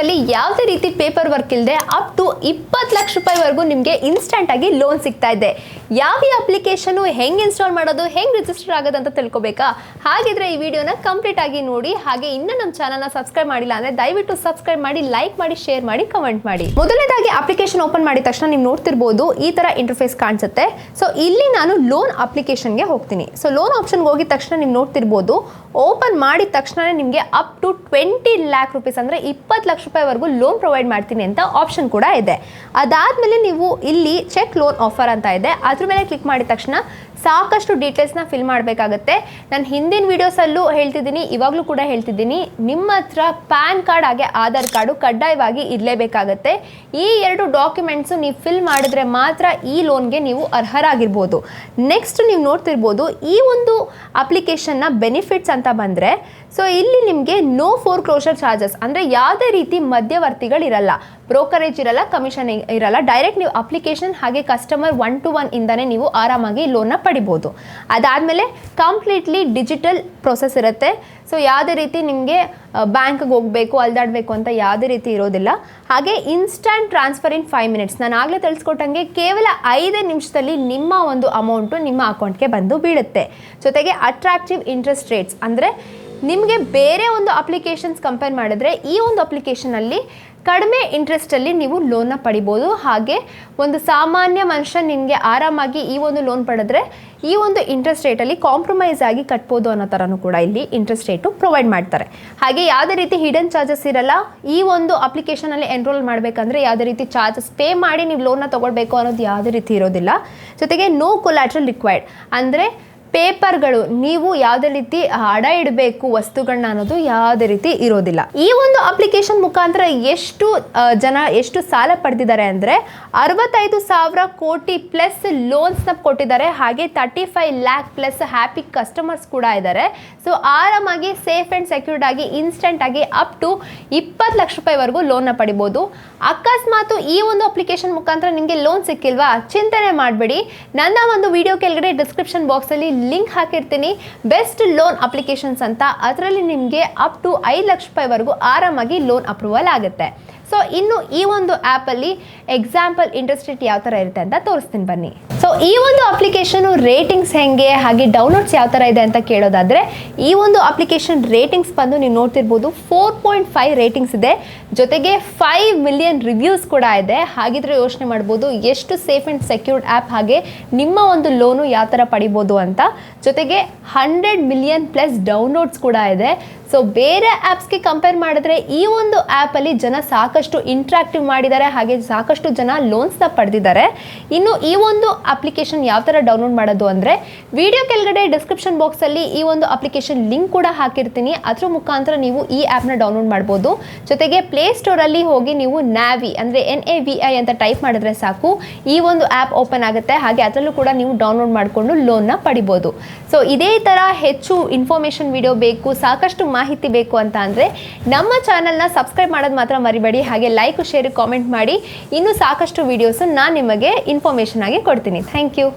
ಅಲ್ಲಿ ಯಾವುದೇ ರೀತಿ ಪೇಪರ್ ವರ್ಕ್ ಇಲ್ಲದೆ ಅಪ್ ಟು 20 ಲಕ್ಷ ರೂಪಾಯಿವರೆಗೂ ನಿಮಗೆ ಇನ್ಸ್ಟೆಂಟ್ ಆಗಿ ಲೋನ್ ಸಿಗ್ತಾ ಇದೆ. ಯಾವ ಅಪ್ಲಿಕೇಶನ್ ಹೆಂಗೆ ಇನ್ಸ್ಟಾಲ್ ಮಾಡೋದು, ಹೆಂಗೆ ರಿಜಿಸ್ಟರ್ ಆಗೋದು ಅಂತ ತಿಳ್ಕೊಬೇಕಾ? ಹಾಗಿದ್ರೆ ಈ ವಿಡಿಯೋನ ಕಂಪ್ಲೀಟ್ ಆಗಿ ನೋಡಿ. ಹಾಗೆ ಇನ್ನೂ ನಮ್ಮ ಚಾನಲ್ನ ಸಬ್ಸ್ಕ್ರೈಬ್ ಮಾಡಿಲ್ಲ ಅಂದರೆ ದಯವಿಟ್ಟು ಸಬ್ಸ್ಕ್ರೈಬ್ ಮಾಡಿ, ಲೈಕ್ ಮಾಡಿ, ಶೇರ್ ಮಾಡಿ, ಕಮೆಂಟ್ ಮಾಡಿ. ಮೊದಲನೇದಾಗಿ ಅಪ್ಲಿಕೇಶನ್ ಓಪನ್ ಮಾಡಿದ ತಕ್ಷಣ ನೀವು ನೋಡ್ತಿರ್ಬೋದು ಈ ಥರ ಇಂಟರ್ಫೇಸ್ ಕಾಣಿಸುತ್ತೆ. ಸೊ ಇಲ್ಲಿ ನಾನು ಲೋನ್ ಅಪ್ಲಿಕೇಶನ್ಗೆ ಹೋಗ್ತೀನಿ. ಸೊ ಲೋನ್ ಆಪ್ಷನ್ಗೆ ಹೋಗಿದ ತಕ್ಷಣ ನೀವು ನೋಡ್ತಿರ್ಬೋದು ಓಪನ್ ಮಾಡಿದ ತಕ್ಷಣ ನಿಮಗೆ ಅಪ್ ಟು 20 ಲ್ಯಾಕ್ ರುಪೀಸ್ ಅಂದರೆ 20 ಲಕ್ಷ ರೂಪಾಯಿವರೆಗೂ ಲೋನ್ ಪ್ರೊವೈಡ್ ಮಾಡ್ತೀನಿ ಅಂತ ಆಪ್ಷನ್ ಕೂಡ ಇದೆ. ಅದಾದಮೇಲೆ ನೀವು ಇಲ್ಲಿ ಚೆಕ್ ಲೋನ್ ಆಫರ್ ಅಂತ ಇದೆ, ಅದ್ರ ಮೇಲೆ ಕ್ಲಿಕ್ ಮಾಡಿದ ತಕ್ಷಣ ಸಾಕಷ್ಟು ಡೀಟೇಲ್ಸ್ನ ಫಿಲ್ ಮಾಡಬೇಕಾಗತ್ತೆ. ನಾನು ಹಿಂದಿನ ವೀಡಿಯೋಸಲ್ಲೂ ಹೇಳ್ತಿದ್ದೀನಿ, ಇವಾಗಲೂ ಕೂಡ ಹೇಳ್ತಿದ್ದೀನಿ, ನಿಮ್ಮ ಹತ್ರ ಪ್ಯಾನ್ ಕಾರ್ಡ್ ಹಾಗೆ ಆಧಾರ್ ಕಾರ್ಡು ಕಡ್ಡಾಯವಾಗಿ ಇರಲೇಬೇಕಾಗತ್ತೆ. ಈ 2 ಡಾಕ್ಯುಮೆಂಟ್ಸು ನೀವು ಫಿಲ್ ಮಾಡಿದ್ರೆ ಮಾತ್ರ ಈ ಲೋನ್ಗೆ ನೀವು ಅರ್ಹರಾಗಿರ್ಬೋದು. ನೆಕ್ಸ್ಟ್ ನೀವು ನೋಡ್ತಿರ್ಬೋದು ಈ ಒಂದು ಅಪ್ಲಿಕೇಶನ್ನ ಬೆನಿಫಿಟ್ಸ್ ಅಂತ ಬಂದರೆ, ಸೊ ಇಲ್ಲಿ ನಿಮಗೆ ನೋ ಫೋರ್ ಕ್ಲೋಷರ್ ಚಾರ್ಜಸ್ ಅಂದರೆ ಯಾವುದೇ ರೀತಿ ಮಧ್ಯವರ್ತಿಗಳಿರಲ್ಲ, ಬ್ರೋಕರೇಜ್ ಇರಲ್ಲ, ಕಮಿಷನ್ ಇರಲ್ಲ. ಡೈರೆಕ್ಟ್ ನೀವು ಅಪ್ಲಿಕೇಶನ್ ಹಾಗೆ ಕಸ್ಟಮರ್ 1-to-1 ಇಂದಾನೆ ನೀವು ಆರಾಮಾಗಿ ಲೋನ್ನ ಪಡಿಬೋದು. ಅದಾದಮೇಲೆ ಕಂಪ್ಲೀಟ್ಲಿ ಡಿಜಿಟಲ್ ಪ್ರೊಸೆಸ್ ಇರುತ್ತೆ. ಸೊ ಯಾವುದೇ ರೀತಿ ನಿಮಗೆ ಬ್ಯಾಂಕ್ಗೆ ಹೋಗಬೇಕು, ಅಲ್ದಾಡಬೇಕು ಅಂತ ಯಾವುದೇ ರೀತಿ ಇರೋದಿಲ್ಲ. ಹಾಗೆ ಇನ್ಸ್ಟಂಟ್ ಟ್ರಾನ್ಸ್ಫರ್ ಇನ್ 5 ಮಿನಿಟ್ಸ್. ನಾನು ಆಗಲೇ ತಿಳಿಸ್ಕೊಟ್ಟಂಗೆ ಕೇವಲ 5 ನಿಮಿಷದಲ್ಲಿ ನಿಮ್ಮ ಒಂದು ಅಮೌಂಟು ನಿಮ್ಮ ಅಕೌಂಟ್ಗೆ ಬಂದು ಬೀಳುತ್ತೆ. ಜೊತೆಗೆ ಅಟ್ರಾಕ್ಟಿವ್ ಇಂಟ್ರೆಸ್ಟ್ ರೇಟ್ಸ್ ಅಂದರೆ ನಿಮಗೆ ಬೇರೆ ಒಂದು ಅಪ್ಲಿಕೇಶನ್ಸ್ ಕಂಪೇರ್ ಮಾಡಿದ್ರೆ ಈ ಒಂದು ಅಪ್ಲಿಕೇಶನಲ್ಲಿ ಕಡಿಮೆ ಇಂಟ್ರೆಸ್ಟಲ್ಲಿ ನೀವು ಲೋನ್ನ ಪಡಿಬೋದು. ಹಾಗೆ ಒಂದು ಸಾಮಾನ್ಯ ಮನುಷ್ಯ ನಿಮಗೆ ಆರಾಮಾಗಿ ಈ ಒಂದು ಲೋನ್ ಪಡೆದ್ರೆ ಈ ಒಂದು ಇಂಟ್ರೆಸ್ಟ್ ರೇಟಲ್ಲಿ ಕಾಂಪ್ರಮೈಸ್ ಆಗಿ ಕಟ್ಬೋದು ಅನ್ನೋ ಥರನೂ ಕೂಡ ಇಲ್ಲಿ ಇಂಟ್ರೆಸ್ಟ್ ರೇಟು ಪ್ರೊವೈಡ್ ಮಾಡ್ತಾರೆ. ಹಾಗೆ ಯಾವುದೇ ರೀತಿ ಹಿಡನ್ ಚಾರ್ಜಸ್ ಇರಲ್ಲ. ಈ ಒಂದು ಅಪ್ಲಿಕೇಶನಲ್ಲಿ ಎನ್ರೋಲ್ ಮಾಡಬೇಕಂದ್ರೆ ಯಾವುದೇ ರೀತಿ ಚಾರ್ಜಸ್ ಪೇ ಮಾಡಿ ನೀವು ಲೋನ್ನ ತೊಗೊಳ್ಬೇಕು ಅನ್ನೋದು ಯಾವುದೇ ರೀತಿ ಇರೋದಿಲ್ಲ. ಜೊತೆಗೆ ನೋ ಕೊಲಾಟ್ರಲ್ ರಿಕ್ವೈರ್ಡ್ ಅಂದರೆ ಪೇಪರ್ಗಳು ನೀವು ಯಾವುದೇ ರೀತಿ ಹಡ ಇಡಬೇಕು ವಸ್ತುಗಳನ್ನ ಅನ್ನೋದು ಯಾವುದೇ ರೀತಿ ಇರೋದಿಲ್ಲ. ಈ ಒಂದು ಅಪ್ಲಿಕೇಶನ್ ಮುಖಾಂತರ ಎಷ್ಟು ಸಾಲ ಪಡೆದಿದ್ದಾರೆ ಅಂದರೆ 65,000 ಕೋಟಿ ಪ್ಲಸ್ ಲೋನ್ಸ್ನ ಕೊಟ್ಟಿದ್ದಾರೆ. ಹಾಗೆ 35 ಲ್ಯಾಕ್ ಪ್ಲಸ್ ಹ್ಯಾಪಿ ಕಸ್ಟಮರ್ಸ್ ಕೂಡ ಇದ್ದಾರೆ. ಸೊ ಆರಾಮಾಗಿ ಸೇಫ್ ಆ್ಯಂಡ್ ಸೆಕ್ಯೂರ್ಡ್ ಆಗಿ ಇನ್ಸ್ಟೆಂಟ್ ಆಗಿ ಅಪ್ ಟು 20 ಲಕ್ಷ ರೂಪಾಯಿವರೆಗೂ ಲೋನ್ನ ಪಡಿಬೋದು. ಅಕಸ್ಮಾತ್ ಈ ಒಂದು ಅಪ್ಲಿಕೇಶನ್ ಮುಖಾಂತರ ನಿಮಗೆ ಲೋನ್ ಸಿಕ್ಕಿಲ್ವಾ, ಚಿಂತನೆ ಮಾಡಬೇಡಿ. ನನ್ನ ಒಂದು ವಿಡಿಯೋ ಕೆಳಗಡೆ ಡಿಸ್ಕ್ರಿಪ್ಷನ್ ಬಾಕ್ಸಲ್ಲಿ ಲಿಂಕ್ ಹಾಕಿರ್ತೀನಿ, ಬೆಸ್ಟ್ ಲೋನ್ ಅಪ್ಲಿಕೇಶನ್ಸ್ ಅಂತ. ಅದರಲ್ಲಿ ನಿಮಗೆ ಅಪ್ ಟು 5 ಲಕ್ಷ ರೂಪಾಯಿವರೆಗೂ ಆರಾಮಾಗಿ ಲೋನ್ ಅಪ್ರೂವಲ್ ಆಗುತ್ತೆ. ಸೊ ಇನ್ನು ಈ ಒಂದು ಆ್ಯಪಲ್ಲಿ ಎಕ್ಸಾಂಪಲ್ ಇಂಟ್ರೆಸ್ಟ್ ರೇಟ್ ಯಾವ ಥರ ಇರುತ್ತೆ ಅಂತ ತೋರಿಸ್ತೀನಿ ಬನ್ನಿ. ಸೊ ಈ ಒಂದು ಅಪ್ಲಿಕೇಶನು ರೇಟಿಂಗ್ಸ್ ಹೆಂಗೆ ಹಾಗೆ ಡೌನ್ಲೋಡ್ಸ್ ಯಾವ ಥರ ಇದೆ ಅಂತ ಕೇಳೋದಾದರೆ, ಈ ಒಂದು ಅಪ್ಲಿಕೇಶನ್ ರೇಟಿಂಗ್ಸ್ ಬಂದು ನೀವು ನೋಡ್ತಿರ್ಬೋದು 4.5 ರೇಟಿಂಗ್ಸ್ ಇದೆ. ಜೊತೆಗೆ 5 ಮಿಲಿಯನ್ ರಿವ್ಯೂಸ್ ಕೂಡ ಇದೆ. ಹಾಗಿದ್ರೆ ಯೋಚನೆ ಮಾಡ್ಬೋದು ಎಷ್ಟು ಸೇಫ್ ಆ್ಯಂಡ್ ಸೆಕ್ಯೂರ್ಡ್ ಆ್ಯಪ್, ಹಾಗೆ ನಿಮ್ಮ ಒಂದು ಲೋನು ಯಾವ ಥರ ಪಡಿಬೋದು ಅಂತ. ಜೊತೆಗೆ 100 ಮಿಲಿಯನ್ ಪ್ಲಸ್ ಡೌನ್ಲೋಡ್ಸ್ ಕೂಡ ಇದೆ. ಸೊ ಬೇರೆ ಆ್ಯಪ್ಸ್ಗೆ ಕಂಪೇರ್ ಮಾಡಿದ್ರೆ ಈ ಒಂದು ಆ್ಯಪಲ್ಲಿ ಜನ ಸಾಕಷ್ಟು ಇಂಟ್ರಾಕ್ಟಿವ್ ಮಾಡಿದ್ದಾರೆ, ಹಾಗೆ ಸಾಕಷ್ಟು ಜನ ಲೋನ್ಸ್ನ ಪಡೆದಿದ್ದಾರೆ. ಇನ್ನು ಈ ಒಂದು ಅಪ್ಲಿಕೇಶನ್ ಯಾವ ಥರ ಡೌನ್ಲೋಡ್ ಮಾಡೋದು ಅಂದರೆ, ವಿಡಿಯೋ ಕೆಳಗಡೆ ಡಿಸ್ಕ್ರಿಪ್ಷನ್ ಬಾಕ್ಸಲ್ಲಿ ಈ ಒಂದು ಅಪ್ಲಿಕೇಶನ್ ಲಿಂಕ್ ಕೂಡ ಹಾಕಿರ್ತೀನಿ. ಅದ್ರ ಮುಖಾಂತರ ನೀವು ಈ ಆ್ಯಪ್ನ ಡೌನ್ಲೋಡ್ ಮಾಡ್ಬೋದು. ಜೊತೆಗೆ ಪ್ಲೇಸ್ಟೋರಲ್ಲಿ ಹೋಗಿ ನೀವು NAVI ಅಂದರೆ NAVI ಅಂತ ಟೈಪ್ ಮಾಡಿದ್ರೆ ಸಾಕು, ಈ ಒಂದು ಆ್ಯಪ್ ಓಪನ್ ಆಗುತ್ತೆ. ಹಾಗೆ ಅದರಲ್ಲೂ ಕೂಡ ನೀವು ಡೌನ್ಲೋಡ್ ಮಾಡಿಕೊಂಡು ಲೋನ್ನ ಪಡಿಬೋದು. ಸೊ ಇದೇ ಥರ ಹೆಚ್ಚು ಇನ್ಫಾರ್ಮೇಷನ್ ವಿಡಿಯೋ ಬೇಕು, ಸಾಕಷ್ಟು ಮಾಹಿತಿ ಬೇಕು ಅಂತ ಅಂದರೆ ನಮ್ಮ ಚಾನಲ್ನ ಸಬ್ಸ್ಕ್ರೈಬ್ ಮಾಡೋದು ಮಾತ್ರ ಮರಿಬೇಡಿ. ಹಾಗೆ ಲೈಕ್, ಶೇರ್, ಕಾಮೆಂಟ್ ಮಾಡಿ. ಇನ್ನೂ ಸಾಕಷ್ಟು ವಿಡಿಯೋಸ್ ನಾನು ನಿಮಗೆ ಇನ್ಫಾರ್ಮೇಷನ್ ಆಗಿ ಕೊಡ್ತೀನಿ. Thank you.